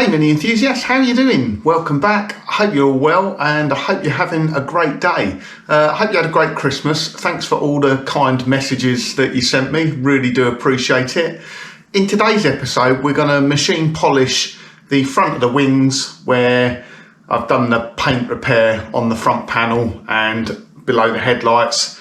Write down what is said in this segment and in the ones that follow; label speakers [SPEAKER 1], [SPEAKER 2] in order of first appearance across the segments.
[SPEAKER 1] Hey Mini enthusiasts, how are you doing? Welcome back. I hope you're all well and I hope you're having a great day. I hope you had a great Christmas. Thanks for all the kind messages that you sent me. Really do appreciate it. In today's episode, we're going to machine polish the front of the wings where I've done the paint repair on the front panel and below the headlights,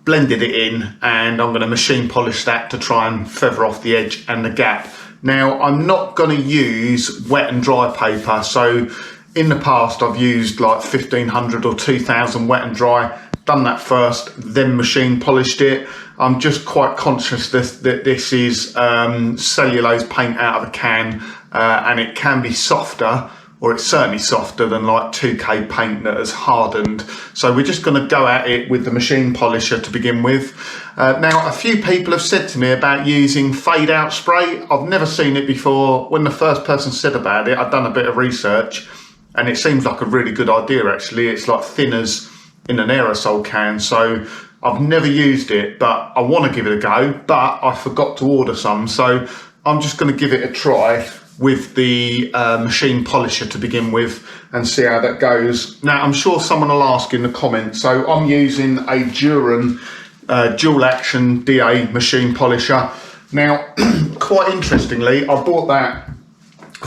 [SPEAKER 1] blended it in, and I'm going to machine polish that to try and feather off the edge and the gap. Now, I'm not going to use wet and dry paper. So in the past, I've used like 1500 or 2000 wet and dry, done that first, then machine polished it. I'm just quite conscious that this is cellulose paint out of a can, and it can be softer, or it's certainly softer than like 2K paint that has hardened. So we're just going to go at it with the machine polisher to begin with. Now, a few people have said to me about using fade out spray. I've never seen it before. When the first person said about it, I've done a bit of research and it seems like a really good idea actually. It's like thinners in an aerosol can. So I've never used it, but I want to give it a go, but I forgot to order some. So I'm just going to give it a try with the machine polisher to begin with and see how that goes. Now, I'm sure someone will ask in the comments. So I'm using a Duran dual action DA machine polisher. Now, quite interestingly, I bought that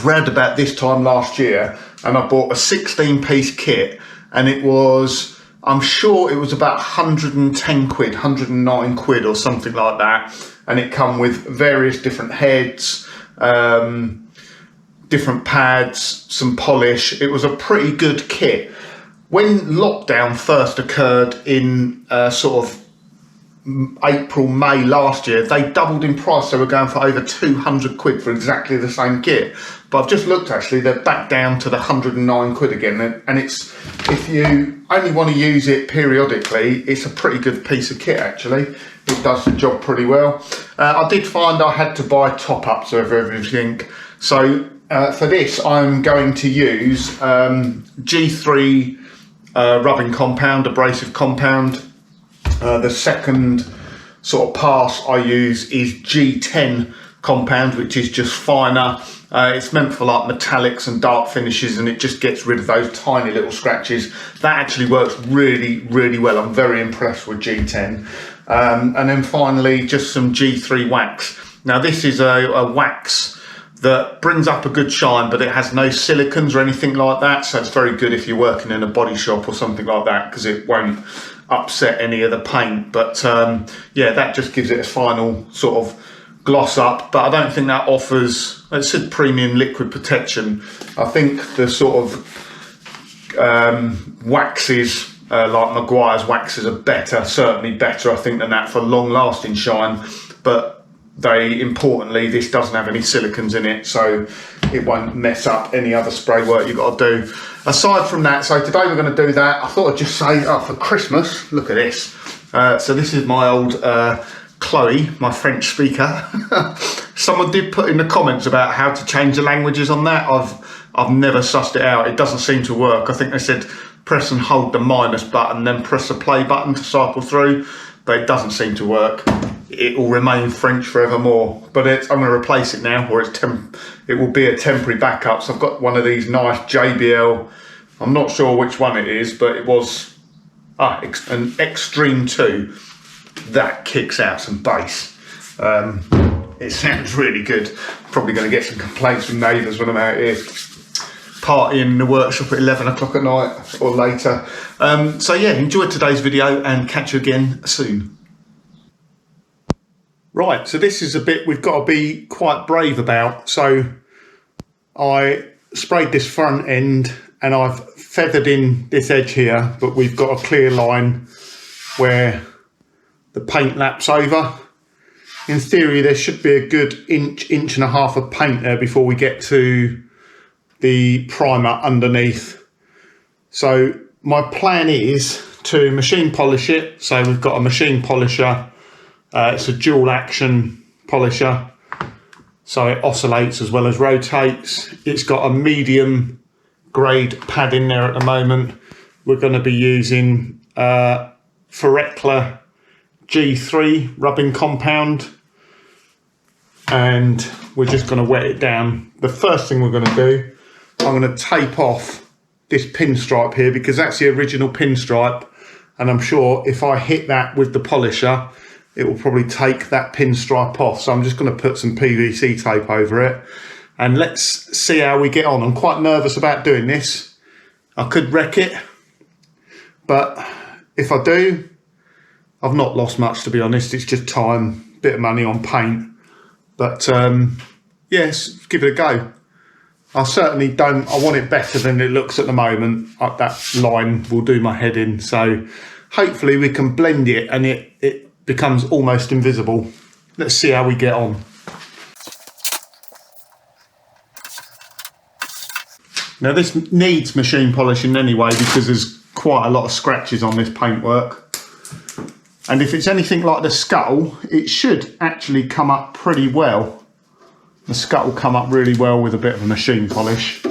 [SPEAKER 1] around about this time last year, and I bought a 16-piece kit, and it was, I'm sure it was about 110 quid, 109 quid or something like that. And it come with various different heads, different pads, some polish. It was a pretty good kit. When lockdown first occurred in sort of April, May last year, they doubled in price. They were going for over 200 quid for exactly the same kit. But I've just looked actually, they're back down to the 109 quid again. And it's, if you only want to use it periodically, it's a pretty good piece of kit actually. It does the job pretty well. I did find I had to buy top-ups of everything. So for this, I'm going to use G3 rubbing compound, abrasive compound. The second sort of pass I use is G10 compound, which is just finer. It's meant for like metallics and dark finishes, and it just gets rid of those tiny little scratches. That actually works really, really well. I'm very impressed with G10. And then finally, just some G3 wax. Now this is a wax that brings up a good shine, but it has no silicons or anything like that. So it's very good if you're working in a body shop or something like that, because it won't upset any of the paint. But yeah, that just gives it a final sort of gloss up. But I don't think that offers, it said premium liquid protection. I think the sort of waxes, like Maguire's waxes, are better, certainly better, I think, than that for long lasting shine. But importantly, this doesn't have any silicons in it, so it won't mess up any other spray work you've got to do. Aside from that, so today we're going to do that. I thought I'd just say, oh, for Christmas, look at this. So this is my old Chloe, my French speaker. Someone did put in the comments about how to change the languages on that. I've never sussed it out. It doesn't seem to work. I think they said press and hold the minus button, then press the play button to cycle through, but it doesn't seem to work. It will remain French forevermore, but I'm going to replace it now, or it will be a temporary backup. So I've got one of these nice JBL, I'm not sure which one it is, but it was an Extreme 2. That kicks out some bass. It sounds really good. Probably going to get some complaints from neighbours when I'm out here partying in the workshop at 11 o'clock at night or later. So yeah, enjoy today's video and catch you again soon. Right, so this is a bit we've got to be quite brave about. So I sprayed this front end and I've feathered in this edge here, but we've got a clear line where the paint laps over. In theory, there should be a good inch and a half of paint there before we get to the primer underneath. So my plan is to machine polish it. So we've got a machine polisher. It's a dual action polisher, so it oscillates as well as rotates. It's got a medium grade pad in there at the moment. We're going to be using Ferrecla G3 rubbing compound, and we're just going to wet it down. The first thing we're going to do I'm going to tape off this pinstripe here because that's the original pinstripe, and I'm sure if I hit that with the polisher it will probably take that pinstripe off. So I'm just going to put some PVC tape over it and let's see how we get on. I'm quite nervous about doing this. I could wreck it, but if I do, I've not lost much, to be honest. It's just time, bit of money on paint, but yes, give it a go. I certainly don't, I want it better than it looks at the moment. That line will do my head in, so hopefully we can blend it and it becomes almost invisible. Let's see how we get on. Now this needs machine polishing anyway because there's quite a lot of scratches on this paintwork. And if it's anything like the skull, it should actually come up pretty well. The scut will come up really well with a bit of a machine polish.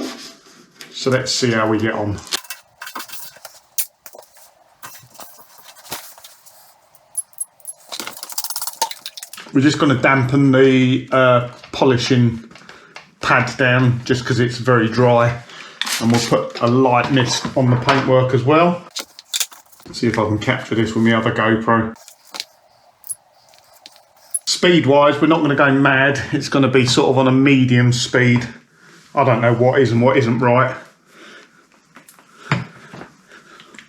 [SPEAKER 1] So let's see how we get on. We're just going to dampen the polishing pad down just because it's very dry. And we'll put a light mist on the paintwork as well. Let's see if I can capture this with my other GoPro. Speed wise, we're not going to go mad. It's going to be sort of on a medium speed. I don't know what is and what isn't right.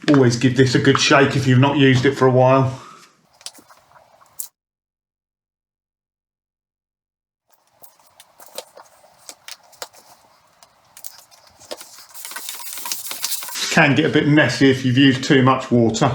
[SPEAKER 1] Always give this a good shake if you've not used it for a while. Can get a bit messy if you've used too much water.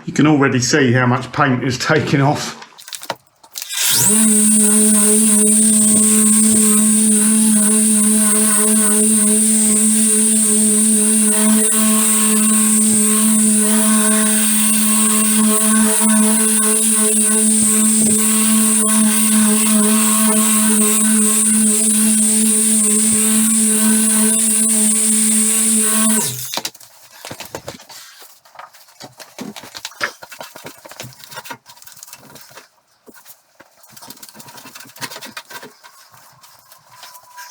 [SPEAKER 1] You can already see how much paint is taking off.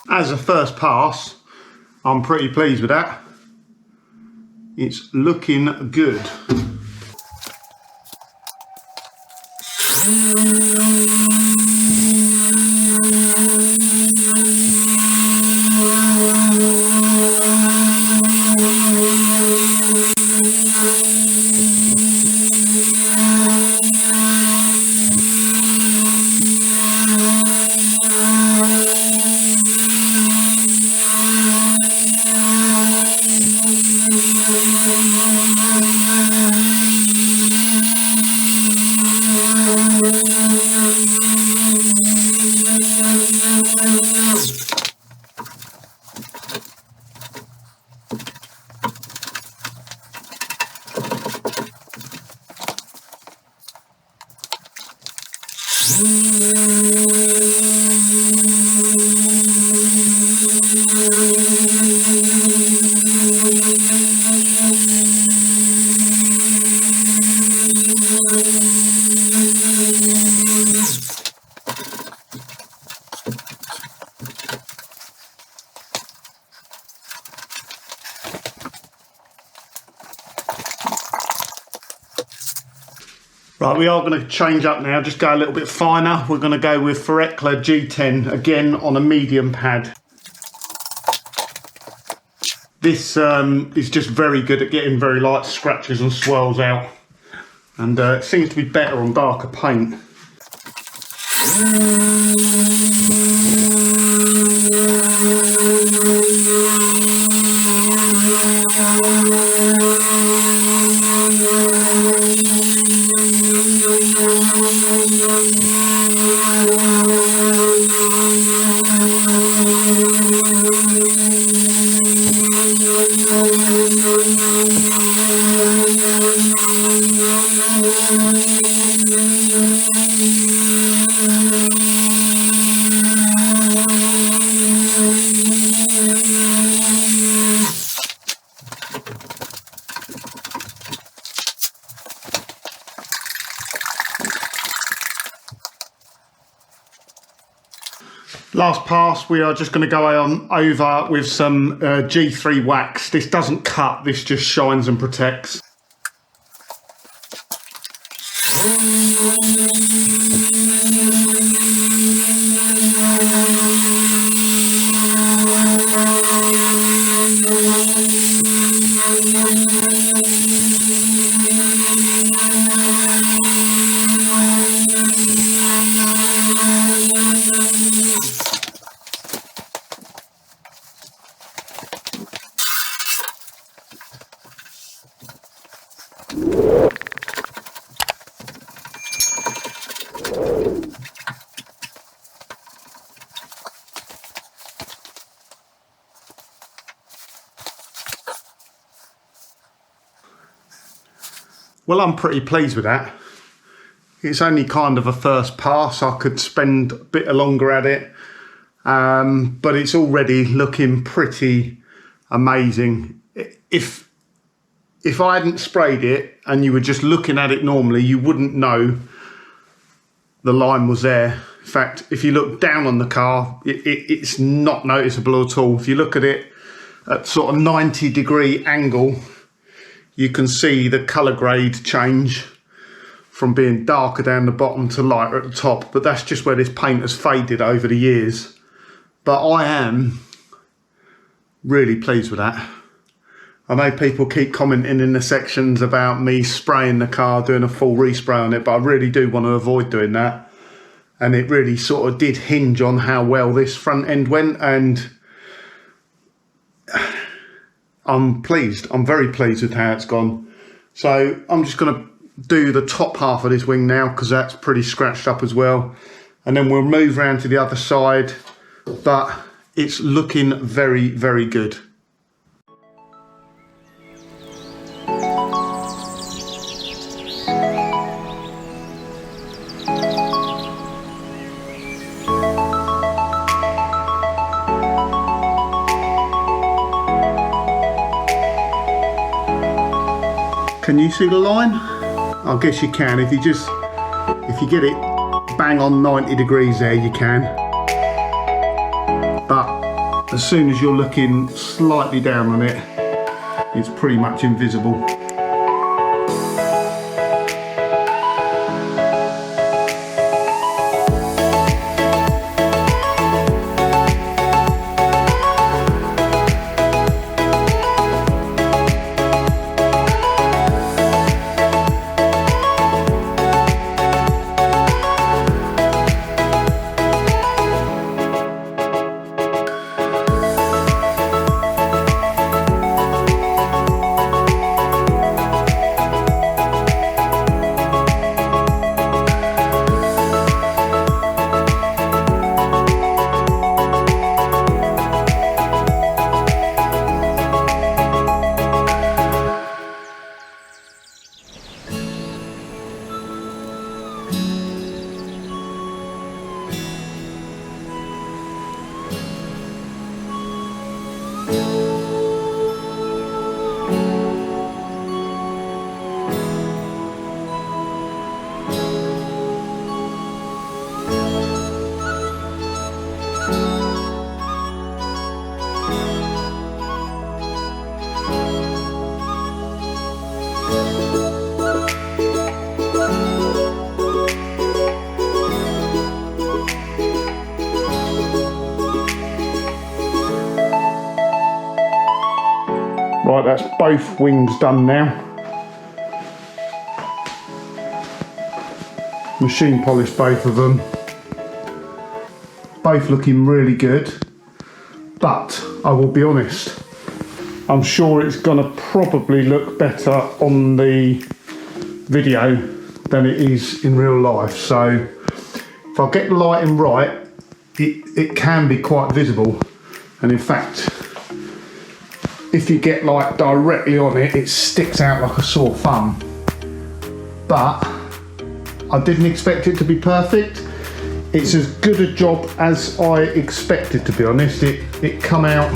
[SPEAKER 1] As a first pass, I'm pretty pleased with that. It's looking good. Right, we are going to change up now, just go a little bit finer. We're going to go with Ferekla G10, again on a medium pad. This is just very good at getting very light scratches and swirls out. And it seems to be better on darker paint. Last pass, we are just going to go on over with some G3 wax. This doesn't cut, this just shines and protects. Well, I'm pretty pleased with that. It's only kind of a first pass. I could spend a bit longer at it, but it's already looking pretty amazing. If I hadn't sprayed it and you were just looking at it normally, you wouldn't know the line was there. In fact, if you look down on the car, it's not noticeable at all. If you look at it at sort of 90-degree angle, you can see the colour grade change from being darker down the bottom to lighter at the top, but that's just where this paint has faded over the years. But I am really pleased with that. I know people keep commenting in the sections about me spraying the car, doing a full respray on it, but I really do want to avoid doing that. And it really sort of did hinge on how well this front end went, and I'm pleased. I'm very pleased with how it's gone. So I'm just going to do the top half of this wing now, because that's pretty scratched up as well. And then we'll move around to the other side, but it's looking very, very good. Can you see the line? I guess you can. If you get it bang on 90 degrees there, you can. But as soon as you're looking slightly down on it, it's pretty much invisible. Right, that's both wings done now. Machine polished both of them. Both looking really good. But I will be honest, I'm sure it's gonna probably look better on the video than it is in real life. So if I get the lighting right, it can be quite visible. And in fact, if you get like directly on it, it sticks out like a sore thumb. But I didn't expect it to be perfect. It's as good a job as I expected, to be honest. It come out,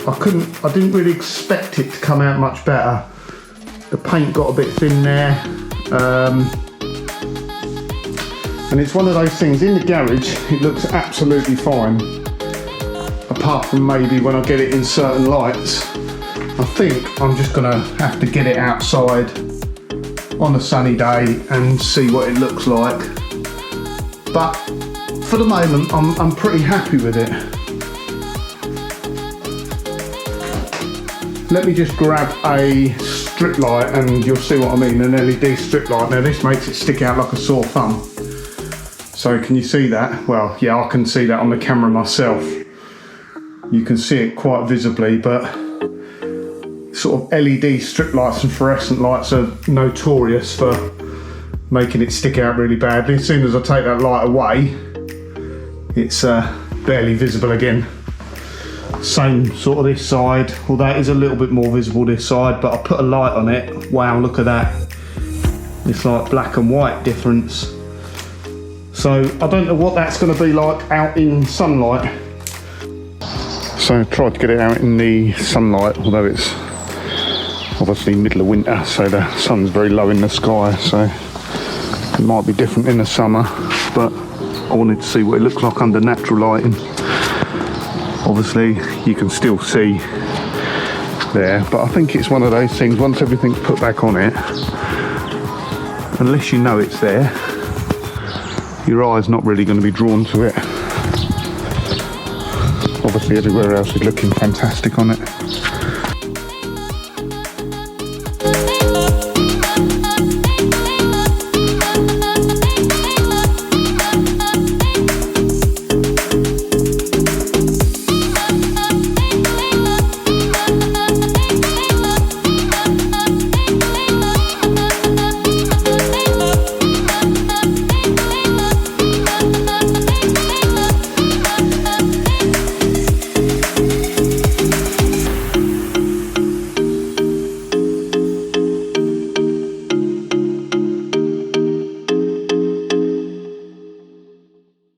[SPEAKER 1] I didn't really expect it to come out much better. The paint got a bit thin there. And it's one of those things, in the garage, it looks absolutely fine. Apart from maybe when I get it in certain lights. I think I'm just gonna have to get it outside on a sunny day and see what it looks like. But for the moment, I'm pretty happy with it. Let me just grab a strip light and you'll see what I mean, an LED strip light. Now this makes it stick out like a sore thumb. So can you see that? Well, yeah, I can see that on the camera myself. You can see it quite visibly, but sort of LED strip lights and fluorescent lights are notorious for making it stick out really badly. As soon as I take that light away, it's barely visible again. Same sort of this side, although it is a little bit more visible this side, but I put a light on it. Wow, look at that. It's like black and white difference. So I don't know what that's going to be like out in sunlight. So I tried to get it out in the sunlight, although it's obviously middle of winter, so the sun's very low in the sky, so it might be different in the summer, but I wanted to see what it looks like under natural lighting. Obviously you can still see there, but I think it's one of those things, once everything's put back on it, unless you know it's there, your eye's not really going to be drawn to it. Obviously everywhere else is looking fantastic on it.